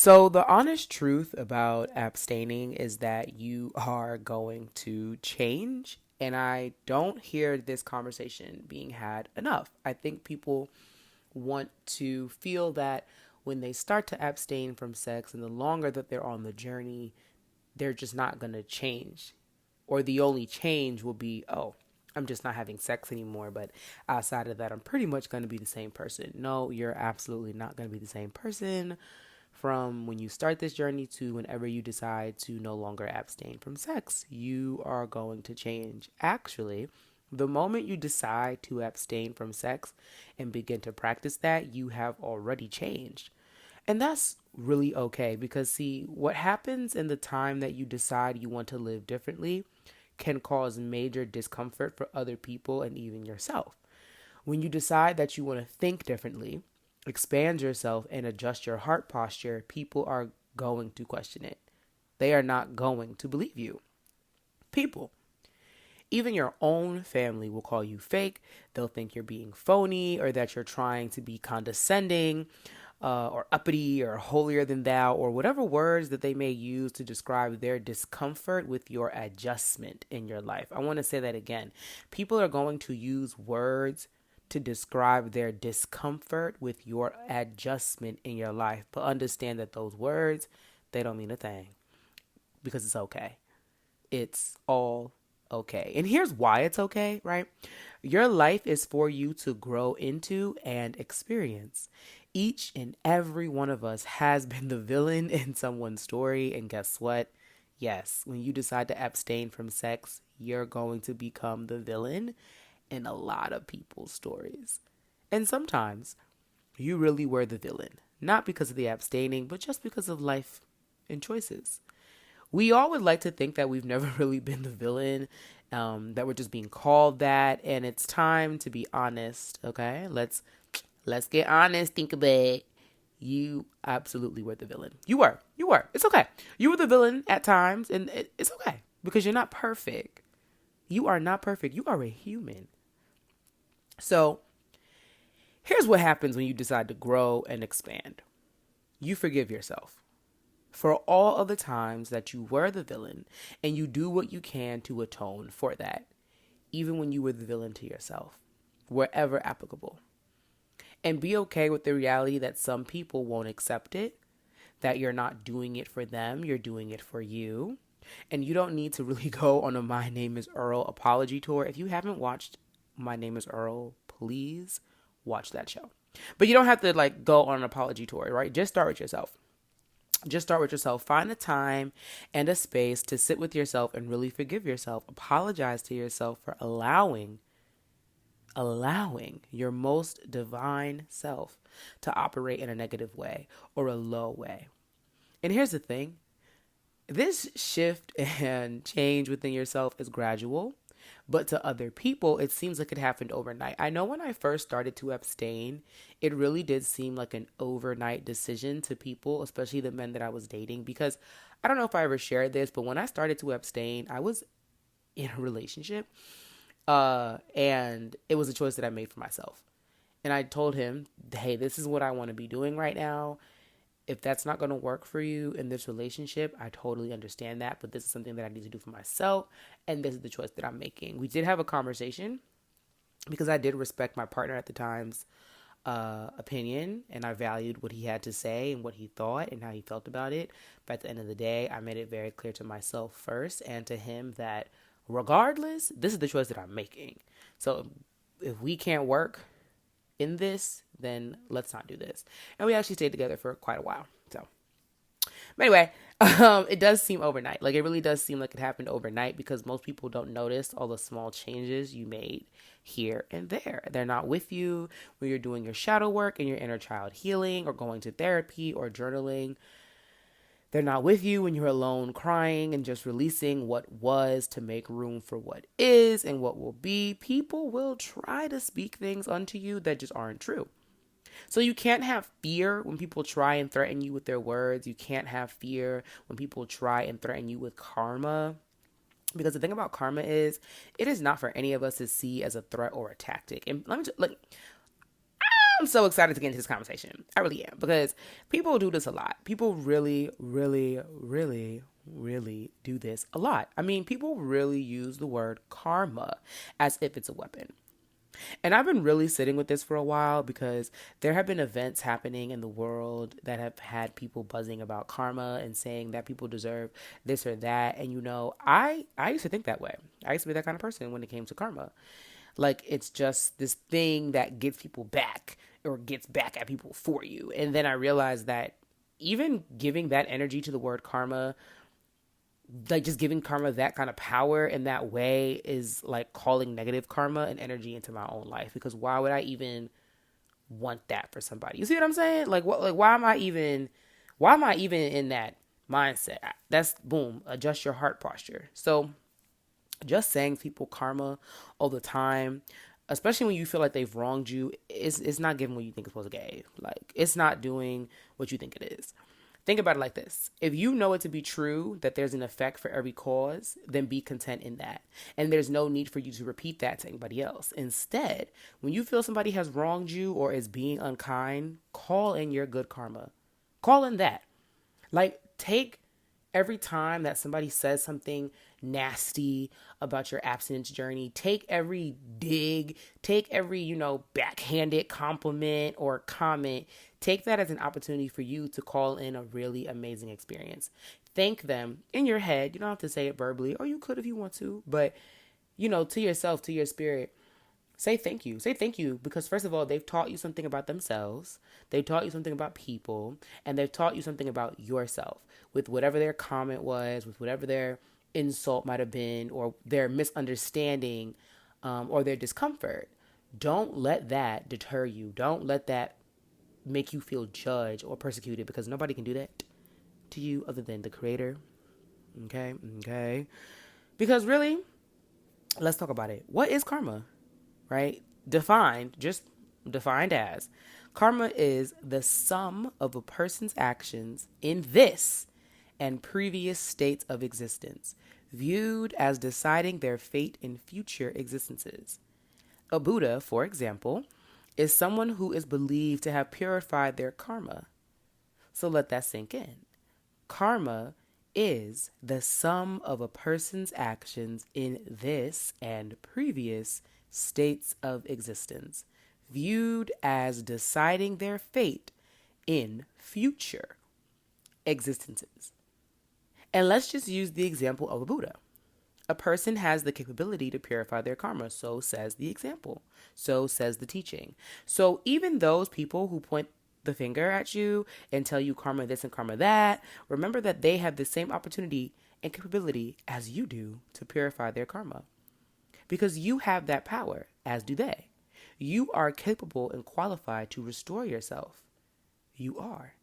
So, the honest truth about abstaining is that you are going to change. And I don't hear this conversation being had enough. I think people want to feel that when they start to abstain from sex and the longer that they're on the journey, they're just not going to change. Or the only change will be, oh, I'm just not having sex anymore. But outside of that, I'm pretty much going to be the same person. No, you're absolutely not going to be the same person from when you start this journey to whenever you decide to no longer abstain from sex. You are going to change. Actually, the moment you decide to abstain from sex and begin to practice that, you have already changed. And that's really okay because, see, what happens in the time that you decide you want to live differently can cause major discomfort for other people and even yourself. When you decide that you want to think differently, expand yourself, and adjust your heart posture, people are going to question it. They are not going to believe you. People, even your own family, will call you fake. They'll think you're being phony or that you're trying to be condescending or uppity or holier than thou or whatever words that they may use to describe their discomfort with your adjustment in your life. I want to say that again. People are going to use words to describe their discomfort with your adjustment in your life. But understand that those words, they don't mean a thing because it's okay. It's all okay. And here's why it's okay, right? Your life is for you to grow into and experience. Each and every one of us has been the villain in someone's story. And guess what? Yes, when you decide to abstain from sex, you're going to become the villain in a lot of people's stories. And sometimes you really were the villain, not because of the abstaining, but just because of life and choices. We all would like to think that we've never really been the villain, that we're just being called that, and it's time to be honest. Okay, let's get honest. Think about it. You absolutely were the villain. You were. It's okay. You were the villain at times, and it's okay because you're not perfect. You are not perfect. You are a human. So here's what happens when you decide to grow and expand. You forgive yourself for all of the times that you were the villain, and you do what you can to atone for that, even when you were the villain to yourself, wherever applicable. And be okay with the reality that some people won't accept it, that you're not doing it for them, you're doing it for you. And you don't need to really go on a My Name is Earl apology tour. If you haven't watched My Name is Earl, please watch that show. But you don't have to go on an apology tour, right? Just start with yourself. Just start with yourself. Find a time and a space to sit with yourself and really forgive yourself. Apologize to yourself for allowing your most divine self to operate in a negative way or a low way. And here's the thing. This shift and change within yourself is gradual, but to other people, it seems like it happened overnight. I know when I first started to abstain, it really did seem like an overnight decision to people, especially the men that I was dating, because I don't know if I ever shared this, but when I started to abstain, I was in a relationship, and it was a choice that I made for myself. And I told him, hey, this is what I want to be doing right now. If that's not going to work for you in this relationship, I totally understand that. But this is something that I need to do for myself. And this is the choice that I'm making. We did have a conversation because I did respect my partner at the time's opinion. And I valued what he had to say and what he thought and how he felt about it. But at the end of the day, I made it very clear to myself first and to him that regardless, this is the choice that I'm making. So if we can't work in this, then let's not do this. And we actually stayed together for quite a while. So, but anyway, it does seem overnight. It really does seem like it happened overnight because most people don't notice all the small changes you made here and there. They're not with you when you're doing your shadow work and your inner child healing or going to therapy or journaling. They're not with you when you're alone crying and just releasing what was to make room for what is and what will be. People will try to speak things unto you that just aren't true. So you can't have fear when people try and threaten you with their words. You can't have fear when people try and threaten you with karma. Because the thing about karma is, it is not for any of us to see as a threat or a tactic. And let me just, I'm so excited to get into this conversation. I really am, because people do this a lot. People really, really, really, really do this a lot. I mean, people really use the word karma as if it's a weapon. And I've been really sitting with this for a while, because there have been events happening in the world that have had people buzzing about karma and saying that people deserve this or that. And I used to think that way. I used to be that kind of person when it came to karma. Like, it's just this thing that gets people back, or gets back at people for you. And then I realized that even giving that energy to the word karma, like just giving karma that kind of power in that way, is like calling negative karma and energy into my own life. Because why would I even want that for somebody? You see what I'm saying? Like, what? Like, why am I even in that mindset? That's, boom, adjust your heart posture. So just saying people karma all the time, especially when you feel like they've wronged you, it's not giving what you think it's supposed to give. Like, it's not doing what you think it is. Think about it like this. If you know it to be true that there's an effect for every cause, then be content in that. And there's no need for you to repeat that to anybody else. Instead, when you feel somebody has wronged you or is being unkind, call in your good karma. Call in that. Like, take every time that somebody says something nasty about your abstinence journey, take every dig, take every, backhanded compliment or comment, take that as an opportunity for you to call in a really amazing experience. Thank them in your head. You don't have to say it verbally, or you could if you want to, but, to yourself, to your spirit, say thank you. Say thank you, because first of all, they've taught you something about themselves. They've taught you something about people, and they've taught you something about yourself with whatever their comment was, with whatever their insult might have been, or their misunderstanding, or their discomfort. Don't let that deter you. Don't let that make you feel judged or persecuted, because nobody can do that to you other than the Creator. Okay. Because really, let's talk about it. What is karma? Right? Defined as, karma is the sum of a person's actions in this and previous states of existence, viewed as deciding their fate in future existences. A Buddha, for example, is someone who is believed to have purified their karma. So let that sink in. Karma is the sum of a person's actions in this and previous states of existence, viewed as deciding their fate in future existences. And let's just use the example of a Buddha. A person has the capability to purify their karma, so says the example, so says the teaching. So even those people who point the finger at you and tell you karma this and karma that, remember that they have the same opportunity and capability as you do to purify their karma. Because you have that power, as do they. You are capable and qualified to restore yourself. You are.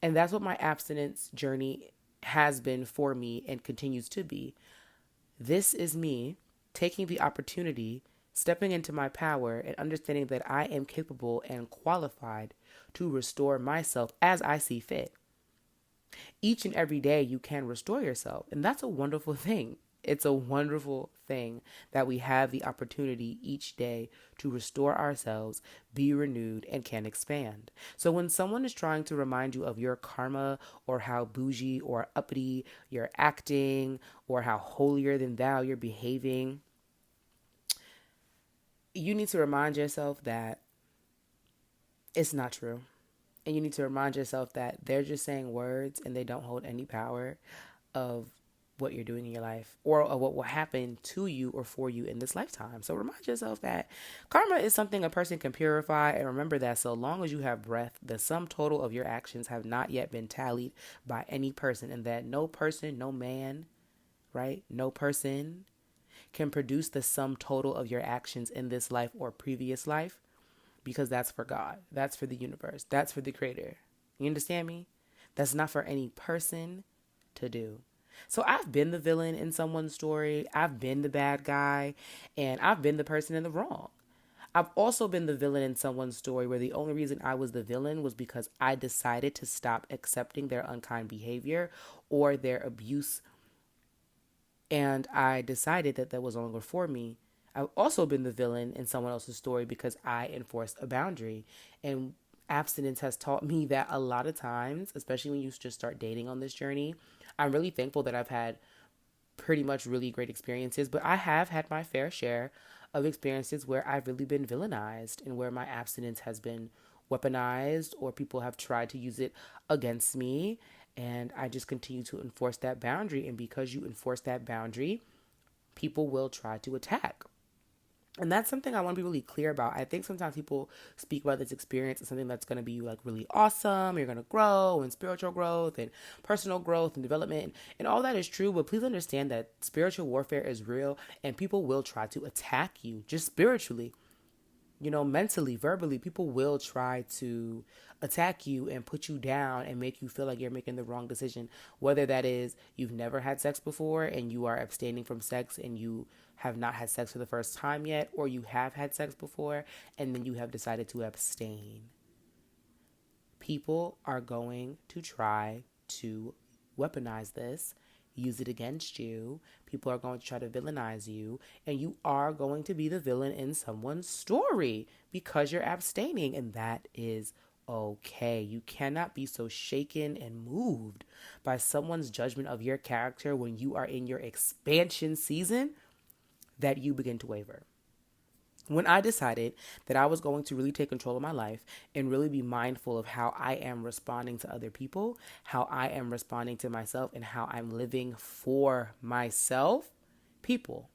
And that's what my abstinence journey has been for me and continues to be. This is me taking the opportunity, stepping into my power, and understanding that I am capable and qualified to restore myself as I see fit. Each and every day you can restore yourself, and that's a wonderful thing. It's a wonderful thing that we have the opportunity each day to restore ourselves, be renewed, and can expand. So when someone is trying to remind you of your karma, or how bougie or uppity you're acting, or how holier than thou you're behaving, you need to remind yourself that it's not true. And you need to remind yourself that they're just saying words and they don't hold any power of what you're doing in your life, or what will happen to you or for you in this lifetime. So remind yourself that karma is something a person can purify, and remember that so long as you have breath, the sum total of your actions have not yet been tallied by any person, and that no person, no man, right? No person can produce the sum total of your actions in this life or previous life, because that's for God. That's for the universe. That's for the Creator. You understand me? That's not for any person to do. So I've been the villain in someone's story. I've been the bad guy, and I've been the person in the wrong. I've also been the villain in someone's story where the only reason I was the villain was because I decided to stop accepting their unkind behavior or their abuse, and I decided that that was no longer for me. I've also been the villain in someone else's story because I enforced a boundary. And abstinence has taught me that a lot of times, especially when you just start dating on this journey, I'm really thankful that I've had pretty much really great experiences, but I have had my fair share of experiences where I've really been villainized and where my abstinence has been weaponized or people have tried to use it against me. And I just continue to enforce that boundary. And because you enforce that boundary, people will try to attack. And that's something I want to be really clear about. I think sometimes people speak about this experience as something that's going to be like really awesome. You're going to grow and spiritual growth and personal growth and development. And all that is true. But please understand that spiritual warfare is real and people will try to attack you just spiritually. You know, mentally, verbally, people will try to attack you and put you down and make you feel like you're making the wrong decision. Whether that is you've never had sex before and you are abstaining from sex and you have not had sex for the first time yet, or you have had sex before and then you have decided to abstain. People are going to try to weaponize this, use it against you. People are going to try to villainize you, and you are going to be the villain in someone's story because you're abstaining, and that is okay. You cannot be so shaken and moved by someone's judgment of your character when you are in your expansion season that you begin to waver. When I decided that I was going to really take control of my life and really be mindful of how I am responding to other people, how I am responding to myself, and how I'm living for myself, people,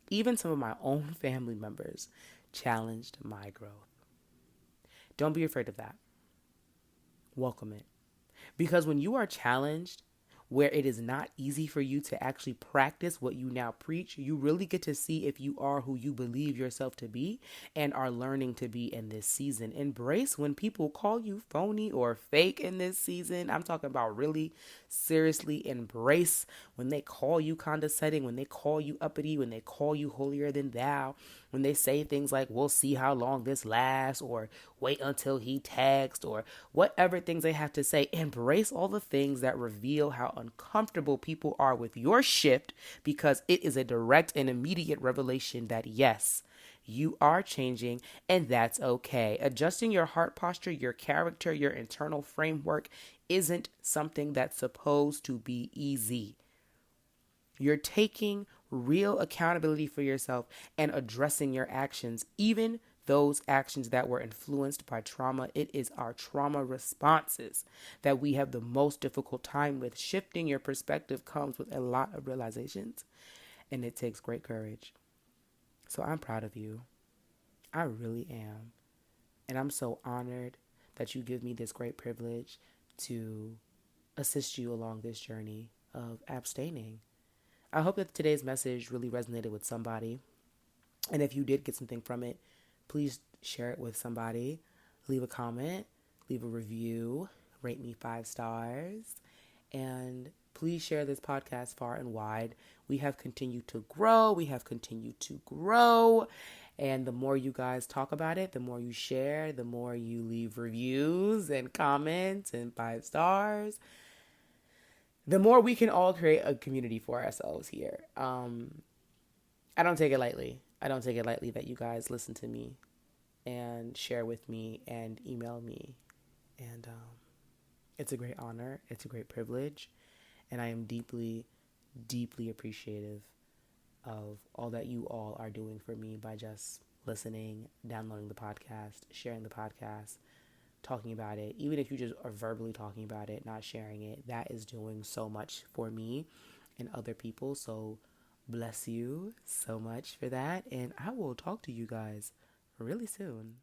even some of my own family members, challenged my growth. Don't be afraid of that. Welcome it. Because when you are challenged, where it is not easy for you to actually practice what you now preach, you really get to see if you are who you believe yourself to be and are learning to be in this season. Embrace when people call you phony or fake in this season. I'm talking about really seriously embrace when they call you condescending, when they call you uppity, when they call you holier than thou, when they say things like, we'll see how long this lasts, or wait until he texts, or whatever things they have to say. Embrace all the things that reveal how uncomfortable people are with your shift, because it is a direct and immediate revelation that yes, you are changing, and that's okay. Adjusting your heart posture, your character, your internal framework isn't something that's supposed to be easy. You're taking real accountability for yourself and addressing your actions, even those actions that were influenced by trauma. It is our trauma responses that we have the most difficult time with. Shifting your perspective comes with a lot of realizations, and it takes great courage. So I'm proud of you. I really am. And I'm so honored that you give me this great privilege to assist you along this journey of abstaining. I hope that today's message really resonated with somebody. And if you did get something from it, please share it with somebody. Leave a comment, leave a review, rate me 5 stars, and please share this podcast far and wide. We have continued to grow. And the more you guys talk about it, the more you share, the more you leave reviews and comments and 5 stars, the more we can all create a community for ourselves here. I don't take it lightly. That you guys listen to me and share with me and email me. And it's a great honor. It's a great privilege. And I am deeply, deeply appreciative of all that you all are doing for me by just listening, downloading the podcast, sharing the podcast, talking about it. Even if you just are verbally talking about it, not sharing it, that is doing so much for me and other people. So bless you so much for that. And I will talk to you guys really soon.